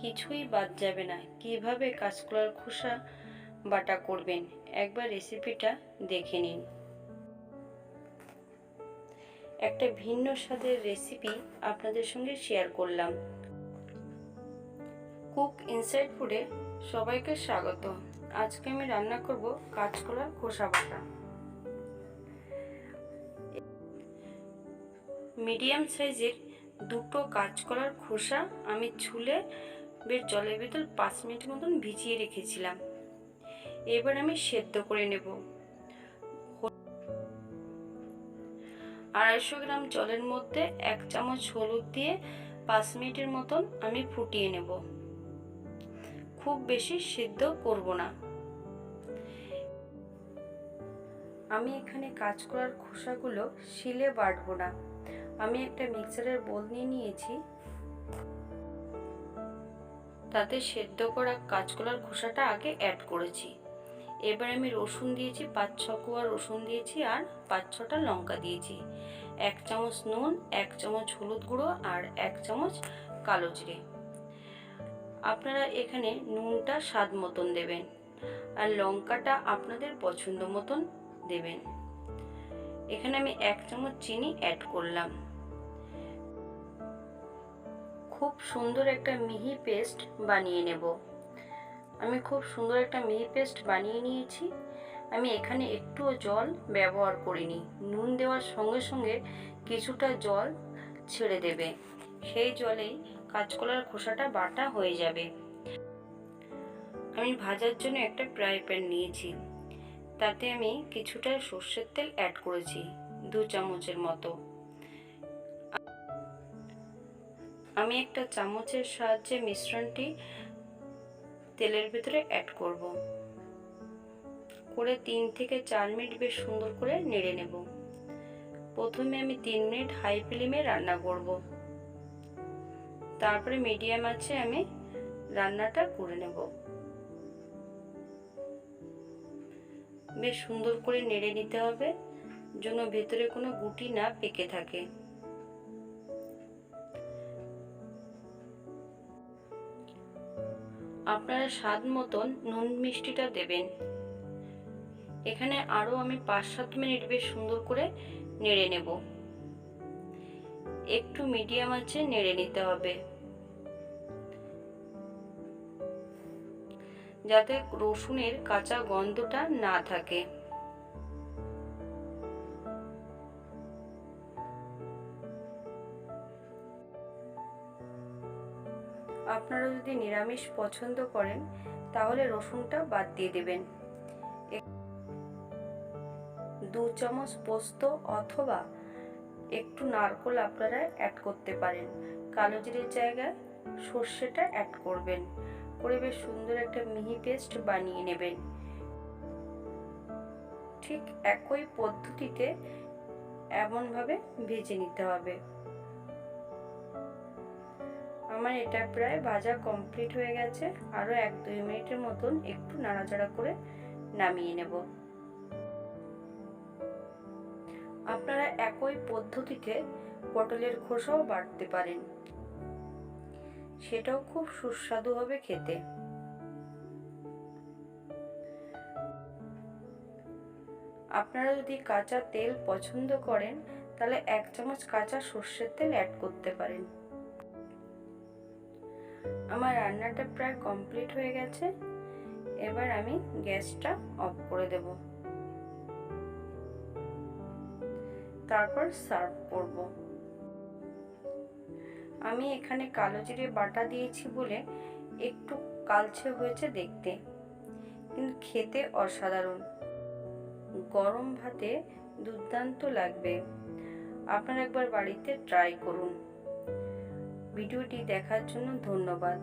কিছুই বাদ যাবে না। কিভাবে কাঁচকলার খোসা বাটা করবেন একবার রেসিপিটা দেখে নিন। একটা ভিন্ন স্বাদের রেসিপি আপনাদের সঙ্গে শেয়ার করলাম। কুক ইনসাইড ফুডে সবাইকে স্বাগত। আজকে আমি রান্না করব কাঁচকলার খোসা বাটা। মিডিয়াম সাইজের দুটো কাঁচকলার খোসা আমি ছুলে বেশ জলের ভিতর 5 মিনিট মতন ভিজিয়ে রেখেছিলাম। এবার আমি সেদ্ধ করে নেব। 250 গ্রাম জলের মধ্যে 1 চামচ হলুদ দিয়ে 5 মিনিটের মতন আমি ফুটিয়ে নেব। খুব বেশি সেদ্ধ করব না। আমি এখানে কাঁচকলার খোসাগুলো শিলে বাটবো না। আমি একটা মিক্সারের বোল নিয়ে নিয়েছি, তাতে সেদ্ধ করা কাঁচকলার খোসাটা আগে অ্যাড করেছি। এবার আমি রসুন দিয়েছি, 5-6 কোয়া রসুন দিয়েছি আর 5-6টা লঙ্কা দিয়েছি। 1 চামচ নুন, 1 চামচ হলুদ গুঁড়ো আর 1 চামচ কালো জিরে। আপনারা এখানে নুনটা স্বাদ মতন দেবেন আর লঙ্কাটা আপনাদের পছন্দ মতন দেবেন। এখানে আমি 1 চামচ চিনি অ্যাড করলাম। খুব সুন্দর একটা মিহি পেস্ট বানিয়ে নেব। আমি খুব সুন্দর একটা মিহি পেস্ট বানিয়ে নিয়েছি। আমি এখানে একটুও জল ব্যবহার করিনি। নুন দেওয়ার সঙ্গে সঙ্গে কিছুটা জল ছেড়ে দেবে, সেই জলেই কাঁচকলার খোসাটা বাটা হয়ে যাবে। আমি ভাজার জন্য একটা ফ্রাই প্যান নিয়েছি, তাতে আমি কিছুটা সর্ষের তেল অ্যাড করেছি, 2 চামচের মতো। আমি একটা চামচের সাহায্যে মিশ্রণটি তেলের ভিতরে অ্যাড করব। করে 3 থেকে 4 মিনিট বেশ সুন্দর করে নেড়ে নেব। প্রথমে আমি 3 মিনিট হাই ফ্লেমে রান্না করব, তারপরে মিডিয়াম আঁচে আমি রান্নাটা করে নেব। বেশ সুন্দর করে নেড়ে নিতে হবে, যেন ভেতরে কোনো গুটি না পেকে থাকে। আপনারা স্বাদ মতন নুন মিষ্টিটা দেবেন। এখানে আরো আমি 5-7 মিনিট বেশ সুন্দর করে নেড়ে নেব। একটু মিডিয়াম আঁচে নেড়ে নিতে হবে, যাতে রসুনের কাঁচা গন্ধটা না থাকে। আপনারা যদি নিরামিষ পছন্দ করেন তাহলে রসুনটা বাদ দিয়ে দেবেন। 2 চামচ পোস্ত অথবা একটু নারকেল আপনারা অ্যাড করতে পারেন। কালো জিরের জায়গায় সর্ষেটা অ্যাড করবেন। করে বেশ সুন্দর একটা মিহি পেস্ট বানিয়ে নেবেন। ঠিক একই পদ্ধতিতে এমনভাবে ভেজে নিতে হবে। আমার এটা প্রায় ভাজা কমপ্লিট হয়ে গেছে। আরো 1-2 মিনিটের মতন একটু নাড়াচাড়া করে নামিয়ে নেব। আপনারা একই পদ্ধতিতে পটলের খোসাও বাটতে পারেন, সেটাও খুব সুস্বাদু হবে খেতে। আপনারা যদি কাঁচা তেল পছন্দ করেন তাহলে 1 চামচ কাঁচা সর্ষের তেল অ্যাড করতে পারেন। আমার রান্নাটা প্রায় কমপ্লিট হয়ে গেছে। এবার আমি গ্যাসটা অফ করে দেব, তারপর সার্ভ করব। আমি এখানে কালো জিরে বাটা দিয়েছি বলে একটু কালচে হয়েছে দেখতে, কিন্তু খেতে অসাধারণ। গরম ভাতে দুর্দান্ত লাগবে। আপনারা একবার বাড়িতে ট্রাই করুন। ভিডিওটি দেখার জন্য ধন্যবাদ।